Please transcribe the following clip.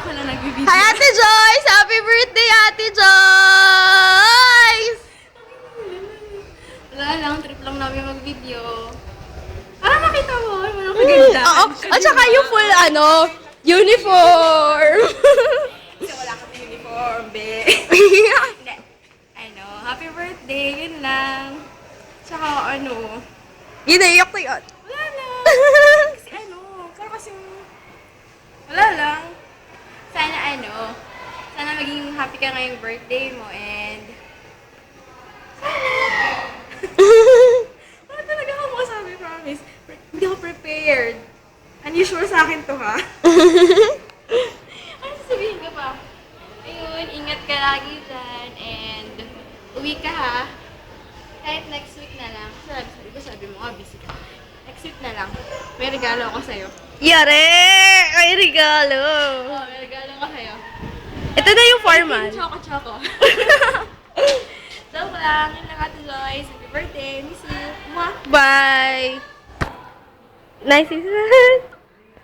ako na nagbibideo. Hi, Ate Joyce! Happy birthday, Ate Joyce! Wala lang, trip lang namin mag-video. Para makita mo, ano kaganda. Oo, at saka yung full, uniform. Kasi wala kami uniform, be. Hindi. Happy birthday, yun lang. Tsaka Ginaiyak na yun. wala lang. Kasi para kasing, wala lang. Sana sana maging happy ka ngayong birthday mo and wala talaga ako masabi, promise. Hindi ako prepared. Unusual sa akin to, ha? Ano sasabihin ka pa? Ayun, ingat ka lagi dyan and uwi ka, ha? Kahit next week na lang. Sabi mo nga, busy ka. Next week na lang. May regalo ako sa'yo. Yare! Ay, regalo. May regalo ako sa'yo. Ito na yung formal. Choco. Joke lang. Yun lang, Ate Joyce. Happy birthday. Miss you. Mwah! Bye! Nice is